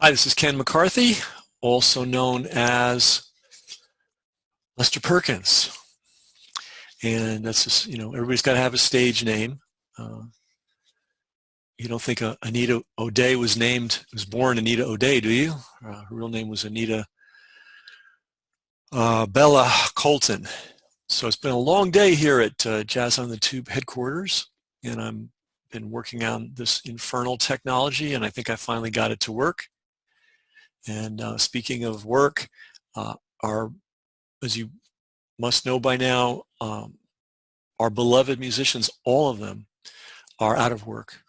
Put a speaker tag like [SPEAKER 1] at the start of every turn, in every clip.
[SPEAKER 1] Hi, this is Ken McCarthy, also known as Lester Perkins. And that's just, everybody's got to have a stage name. You don't think Anita O'Day was born Anita O'Day, do you? Her real name was Anita Bella Colton. So it's been a long day here at Jazz on the Tube headquarters, and I've been working on this infernal technology, and I think I finally got it to work. And speaking of work, as you must know by now, our beloved musicians, all of them, are out of work.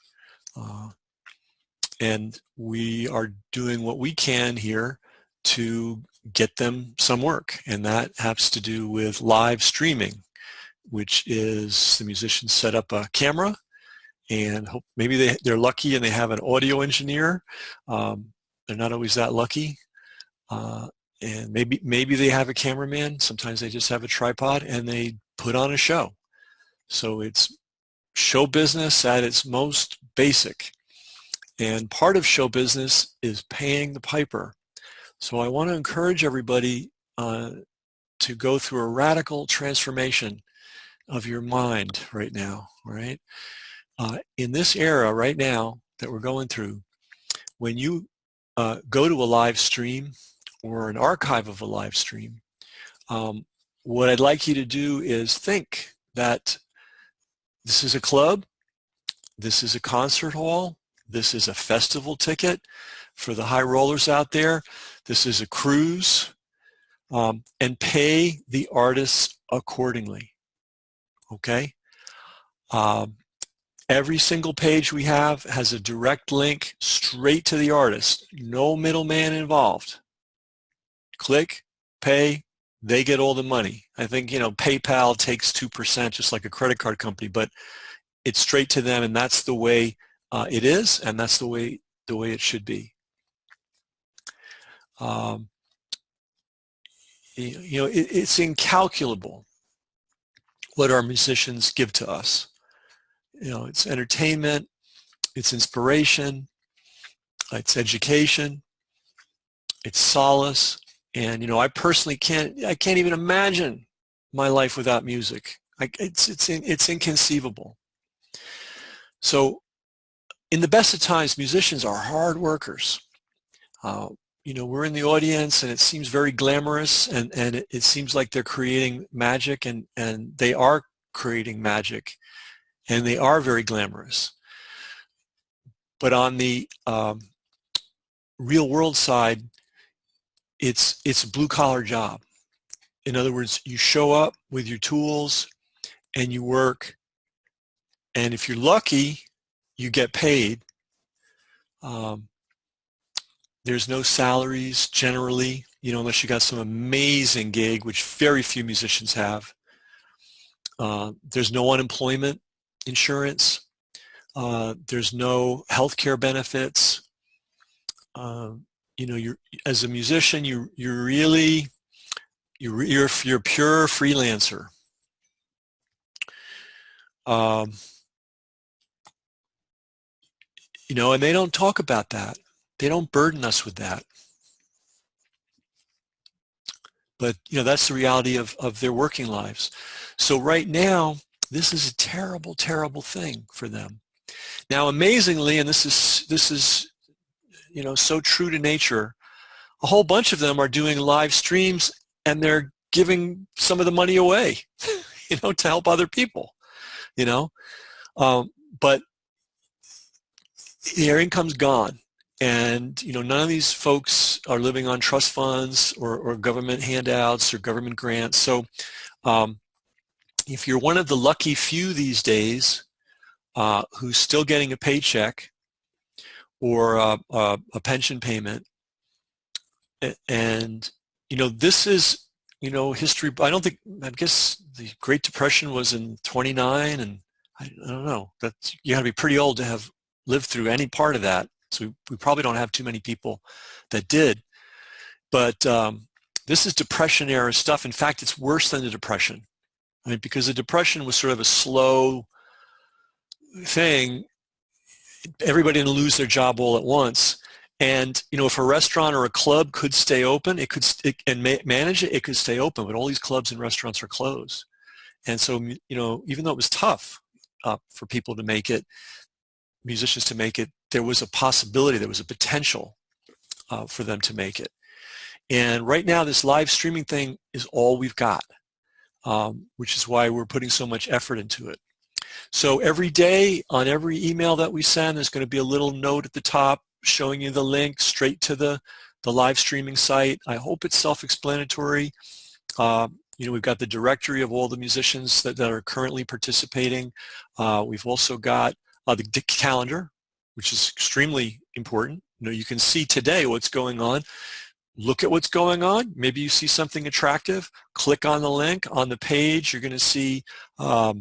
[SPEAKER 1] And we are doing what we can here to get them some work. And that has to do with live streaming, which is the musicians set up a camera and maybe they're lucky and they have an audio engineer. They're not always that lucky. And maybe they have a cameraman. Sometimes they just have a tripod and they put on a show. So it's show business at its most basic. And part of show business is paying the piper. So I want to encourage everybody to go through a radical transformation of your mind right now, right? In this era right now that we're going through, when you go to a live stream or an archive of a live stream, what I'd like you to do is think that this is a club, this is a concert hall, this is a festival ticket for the high rollers out there, this is a cruise, and pay the artists accordingly, okay? Every single page we have has a direct link straight to the artist, no middleman involved. Click, pay, they get all the money. I think, PayPal takes 2% just like a credit card company, but it's straight to them, and that's the way it is, and that's the way it should be. It's incalculable what our musicians give to us. It's entertainment, it's inspiration, it's education, it's solace, and I personally can't even imagine my life without music. It's inconceivable. So, in the best of times, musicians are hard workers. We're in the audience, and it seems very glamorous, and it seems like they're creating magic, and they are creating magic. And they are very glamorous. But on the real world side, it's a blue collar job. In other words, you show up with your tools and you work, and if you're lucky, you get paid. There's no salaries generally, unless you got some amazing gig, which very few musicians have. There's no unemployment insurance. There's no health care benefits. You're as a musician, you're a pure freelancer. And they don't talk about that. They don't burden us with that. But that's the reality of their working lives. So right now, this is a terrible, terrible thing for them. Now, amazingly, and this is so true to nature, a whole bunch of them are doing live streams and they're giving some of the money away, to help other people, but their income's gone. And, none of these folks are living on trust funds or government handouts or government grants. So, if you're one of the lucky few these days who's still getting a paycheck or a pension payment, and this is history. I guess the Great Depression was in 29, and I don't know, that you got to be pretty old to have lived through any part of that. So we probably don't have too many people that did. But this is Depression era stuff. In fact, it's worse than the Depression. Because the Depression was sort of a slow thing. Everybody didn't lose their job all at once. And if a restaurant or a club could stay open, manage it, it could stay open. But all these clubs and restaurants are closed. And so, even though it was tough for people to make it, musicians to make it, there was a possibility, there was a potential for them to make it. And right now, this live streaming thing is all we've got, which is why we're putting so much effort into it. So every day on every email that we send, there's going to be a little note at the top showing you the link straight to the live streaming site. I hope it's self-explanatory. We've got the directory of all the musicians that are currently participating. We've also got the calendar, which is extremely important. You can see today what's going on. Look at what's going on. Maybe you see something attractive. Click on the link on the page. You're going to see a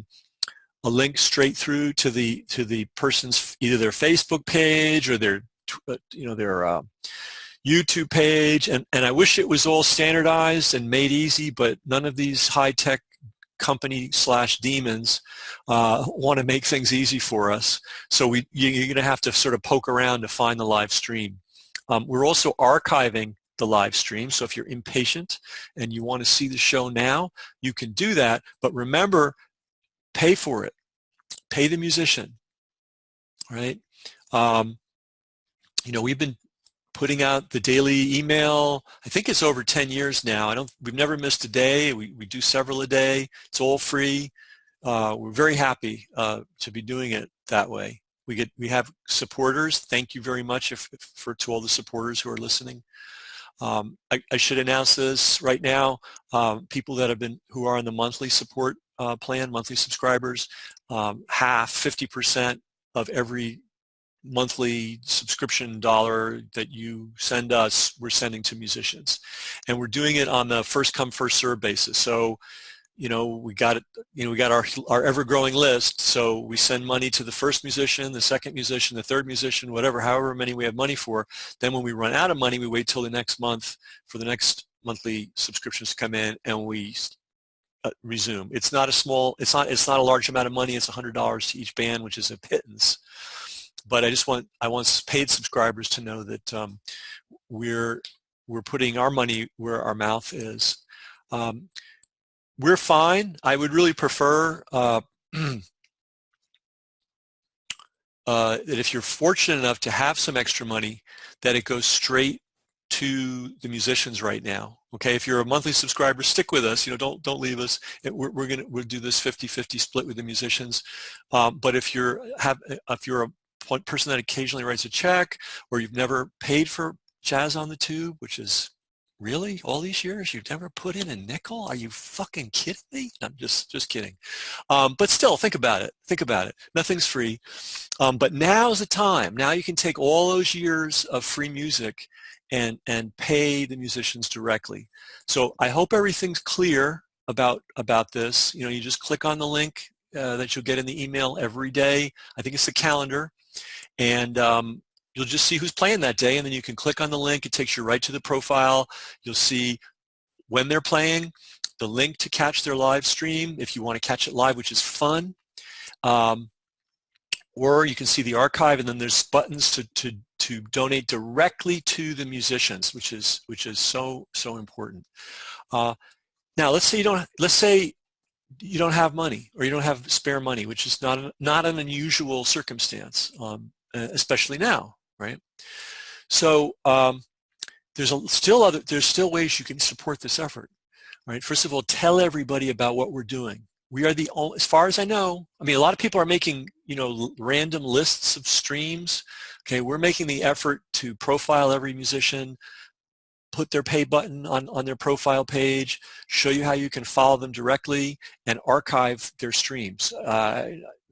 [SPEAKER 1] link straight through to the person's either their Facebook page or their YouTube page. And I wish it was all standardized and made easy, but none of these high-tech company/demons want to make things easy for us. So you're going to have to sort of poke around to find the live stream. We're also archiving the live stream, so if you're impatient and you want to see the show now, you can do that. But remember, pay for it. Pay the musician, right? We've been putting out the daily email. I think it's over 10 years now. We've never missed a day. We do several a day. It's all free. We're very happy to be doing it that way. We have supporters. Thank you very much to all the supporters who are listening. I should announce this right now. People who are on the monthly support plan, monthly subscribers, 50% of every monthly subscription dollar that you send us, we're sending to musicians. And we're doing it on the first come, first serve basis. So, we got it, we got our ever-growing list. So we send money to the first musician, the second musician, the third musician, however many we have money for. Then when we run out of money, we wait till the next month for the next monthly subscriptions to come in, and we resume. It's not a large amount of money. It's $100 to each band, which is a pittance. But I want paid subscribers to know that we're putting our money where our mouth is. We're fine. I would really prefer that if you're fortunate enough to have some extra money, that it goes straight to the musicians right now. Okay, if you're a monthly subscriber, stick with us. Don't leave us. We'll do this 50-50 split with the musicians. But if you're a person that occasionally writes a check, or you've never paid for Jazz on the Tube, which is really all these years you've never put in a nickel? Are you fucking kidding me? I'm just kidding. But still, think about it. Nothing's free. But now's the time. Now you can take all those years of free music and pay the musicians directly. So I hope everything's clear about this. You just click on the link that you'll get in the email every day. I think it's the calendar. And you'll just see who's playing that day, and then you can click on the link. It takes you right to the profile. You'll see when they're playing, the link to catch their live stream if you want to catch it live, which is fun. Or you can see the archive, and then there's buttons to donate directly to the musicians, which is so important. Now, let's say you don't have money, or you don't have spare money, which is not an unusual circumstance, especially now, right? So there's still ways you can support this effort, right? First of all, tell everybody about what we're doing. We are the only, as far as I know, a lot of people are making, random lists of streams. Okay, we're making the effort to profile every musician, put their pay button on their profile page, show you how you can follow them directly, and archive their streams.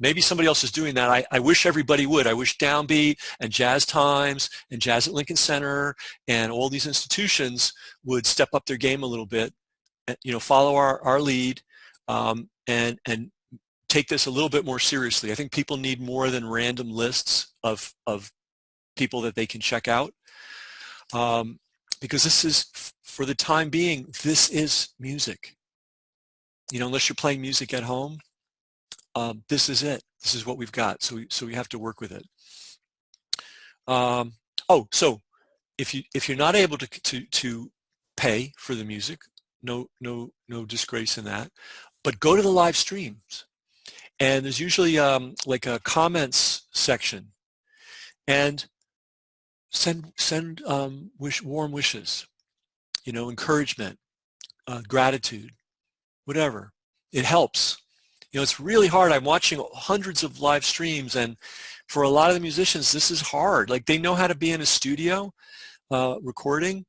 [SPEAKER 1] Maybe somebody else is doing that. I wish everybody would. I wish Downbeat and Jazz Times and Jazz at Lincoln Center and all these institutions would step up their game a little bit, follow our lead, and take this a little bit more seriously. I think people need more than random lists of people that they can check out. Because this is, for the time being, this is music. Unless you're playing music at home, this is it. This is what we've got. So we have to work with it. So if you're not able to pay for the music, no disgrace in that, but go to the live streams, and there's usually like a comments section, and send warm wishes, encouragement, gratitude, whatever. It helps. It's really hard. I'm watching hundreds of live streams, and for a lot of the musicians, this is hard. Like, they know how to be in a studio recording,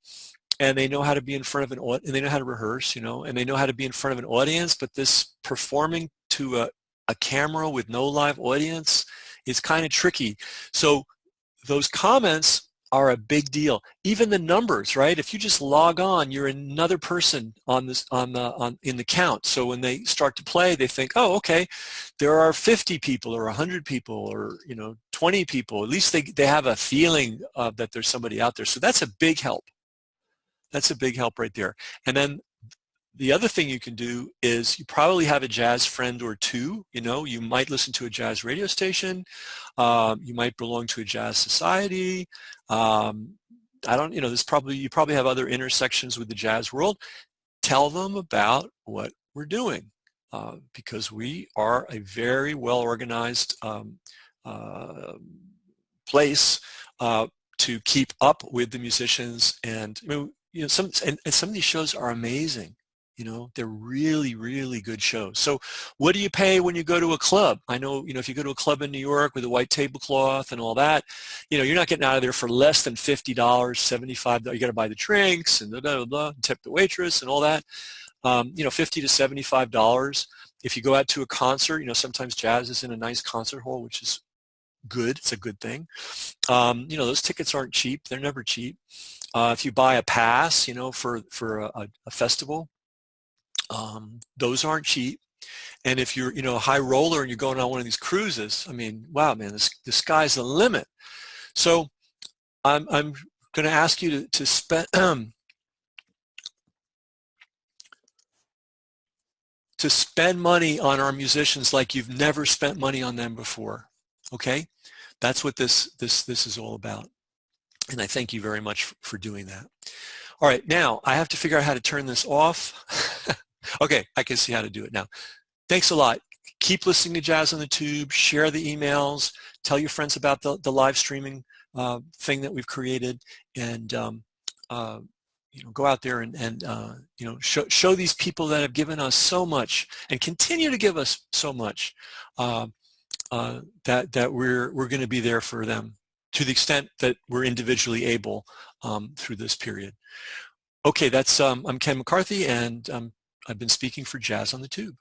[SPEAKER 1] and they know how to be in front of and they know how to rehearse, and they know how to be in front of an audience, but this performing to a camera with no live audience is kind of tricky. So those comments are a big deal. Even the numbers, right? If you just log on, you're another person in the count. So when they start to play, they think, oh, okay, there are 50 people or 100 people or 20 people. At least they have a feeling that there's somebody out there. So that's a big help. That's a big help right there. And then the other thing you can do is you probably have a jazz friend or two. You might listen to a jazz radio station. You might belong to a jazz society. You probably have other intersections with the jazz world. Tell them about what we're doing, because we are a very well organized place to keep up with the musicians. And some of these shows are amazing. They're really, really good shows. So what do you pay when you go to a club? I know, if you go to a club in New York with a white tablecloth and all that, you're not getting out of there for less than $50, $75. You got to buy the drinks and and tip the waitress and all that. $50 to $75. If you go out to a concert, sometimes jazz is in a nice concert hall, which is good. It's a good thing. Those tickets aren't cheap. They're never cheap. If you buy a pass, for a festival, those aren't cheap. And if you're, a high roller and you're going on one of these cruises, I mean, wow, man, the sky's the limit. So I'm going to ask you to spend to spend money on our musicians like you've never spent money on them before. Okay, that's what this is all about. And I thank you very much for doing that. All right, now I have to figure out how to turn this off. Okay, I can see how to do it now. Thanks a lot. Keep listening to Jazz on the Tube. Share the emails. Tell your friends about the live streaming thing that we've created, and go out there and show these people that have given us so much and continue to give us so much, that we're going to be there for them to the extent that we're individually able through this period. Okay, that's I'm Ken McCarthy, and I've been speaking for Jazz on the Tube.